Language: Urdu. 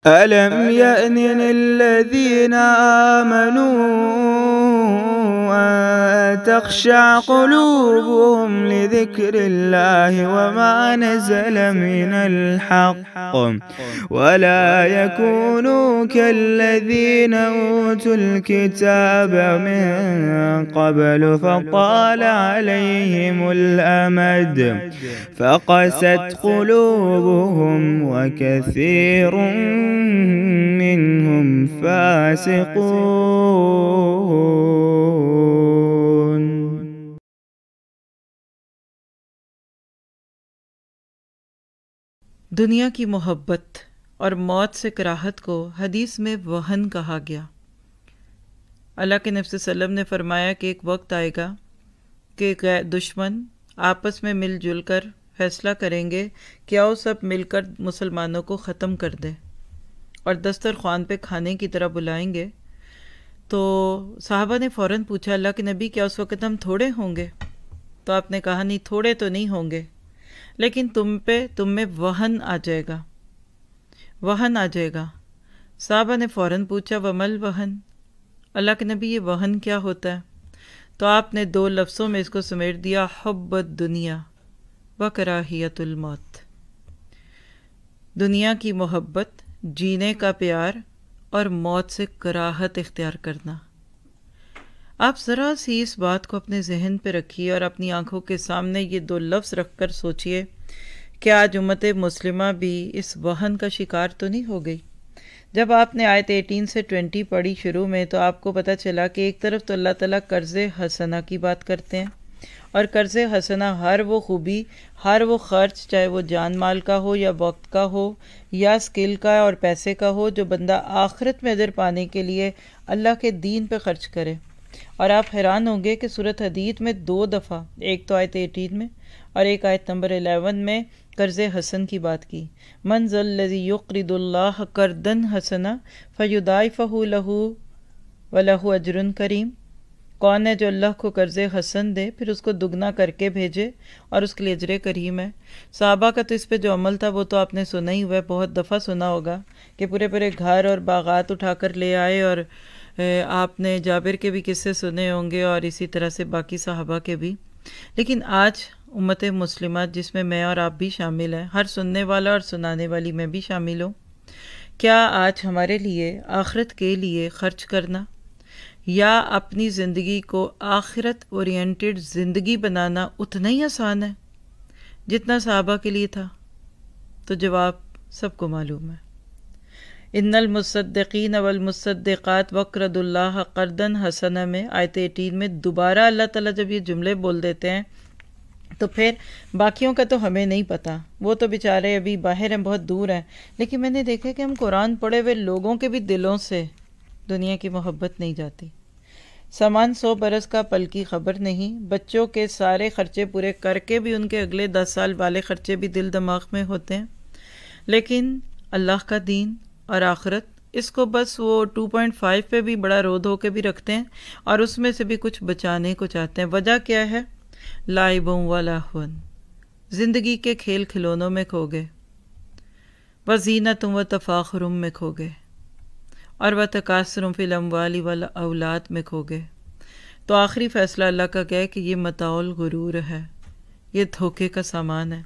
ألم يأن للذين آمنوا أن تخشع قلوبهم لذكر الله وما نزل من الحق ولا يكونوا كالذين أوتوا الكتاب من قبل فطال عليهم الأمد فقست قلوبهم وكثير منهم فاسقون۔ دنیا کی محبت اور موت سے کراہت کو حدیث میں وہن کہا گیا۔ اللہ کے نبی صلی اللہ علیہ وسلم نے فرمایا کہ ایک وقت آئے گا کہ دشمن آپس میں مل جل کر فیصلہ کریں گے کہ آؤ سب مل کر مسلمانوں کو ختم کر دیں، اور دسترخوان پہ کھانے کی طرح بلائیں گے۔ تو صحابہ نے فوراً پوچھا، اللہ کے نبی کیا اس وقت ہم تھوڑے ہوں گے؟ تو آپ نے کہا نہیں، تھوڑے تو نہیں ہوں گے، لیکن تم میں وہن آ جائے گا، وہن آ جائے گا۔ صحابہ نے فوراً پوچھا ومل وہن، اللہ کے نبی یہ وہن کیا ہوتا ہے؟ تو آپ نے 2 لفظوں میں اس کو سمیٹ دیا، حب الدنیا و کراہیت الموت۔ دنیا کی محبت، جینے کا پیار اور موت سے کراہت اختیار کرنا۔ آپ ذرا سی اس بات کو اپنے ذہن پہ رکھیے اور اپنی آنکھوں کے سامنے یہ 2 لفظ رکھ کر سوچئے کہ آج امت مسلمہ بھی اس وہن کا شکار تو نہیں ہو گئی۔ جب آپ نے آیت 18 سے 20 پڑھی شروع میں، تو آپ کو پتہ چلا کہ ایک طرف تو اللہ تعالیٰ قرض حسنہ کی بات کرتے ہیں، اور قرض حسنہ ہر وہ خوبی، ہر وہ خرچ، چاہے وہ جان مال کا ہو یا وقت کا ہو یا اسکل کا اور پیسے کا ہو، جو بندہ آخرت میں اجر پانے کے لیے اللہ کے دین پہ خرچ کرے۔ اور آپ حیران ہوں گے کہ سورۃ حدید میں 2 دفعہ، ایک تو آیت 18 میں اور ایک آیت نمبر 11 میں قرض حسن کی بات کی۔ من ذا الذی یقرض اللہ قرضا حسنا فیضاعفہ لہ ولہ اجر کریم، کون ہے جو اللہ کو قرض حسن دے پھر اس کو دگنا کر کے بھیجے اور اس کے لیے اجر کریم ہے۔ صحابہ کا تو اس پہ جو عمل تھا وہ تو آپ نے سنا ہی ہوا ہے، بہت دفعہ سنا ہوگا کہ پورے پورے گھر اور باغات اٹھا کر لے آئے، اور آپ نے جابر کے بھی قصے سنے ہوں گے اور اسی طرح سے باقی صحابہ کے بھی۔ لیکن آج امت مسلمہ جس میں میں اور آپ بھی شامل ہیں، ہر سننے والا اور سنانے والی میں بھی شامل ہوں، کیا آج ہمارے لیے آخرت کے لیے خرچ کرنا یا اپنی زندگی کو آخرت اورینٹڈ زندگی بنانا اتنا ہی آسان ہے جتنا صحابہ کے لیے تھا؟ تو جواب سب کو معلوم ہے۔ ان المصدقین والمصدقات وقرضوا اللہ قرضا حسنا میں آیت 18 میں دوبارہ اللہ تعالیٰ جب یہ جملے بول دیتے ہیں تو پھر باقیوں کا تو ہمیں نہیں پتہ، وہ تو بیچارے ابھی باہر ہیں، بہت دور ہیں، لیکن میں نے دیکھا کہ ہم قرآن پڑھے ہوئے لوگوں کے بھی دلوں سے دنیا کی محبت نہیں جاتی۔ سامان 100 برس کا پل کی خبر نہیں، بچوں کے سارے خرچے پورے کر کے بھی ان کے اگلے 10 سال والے خرچے بھی دل دماغ میں ہوتے ہیں، لیکن اللہ کا دین اور آخرت اس کو بس وہ 2.5 پہ بھی بڑا رو دھو کے بھی رکھتے ہیں، اور اس میں سے بھی کچھ بچانے کو چاہتے ہیں۔ وجہ کیا ہے؟ لعب و لہو، زندگی کے کھیل کھلونوں میں کھو گئے، وزینت و تفاخر میں کھو گئے، اور وتکاثر فی الاموال والاولاد میں کھو گئے۔ تو آخری فیصلہ اللہ کا کیا ہے کہ یہ متاع الغرور ہے، یہ دھوکے کا سامان ہے۔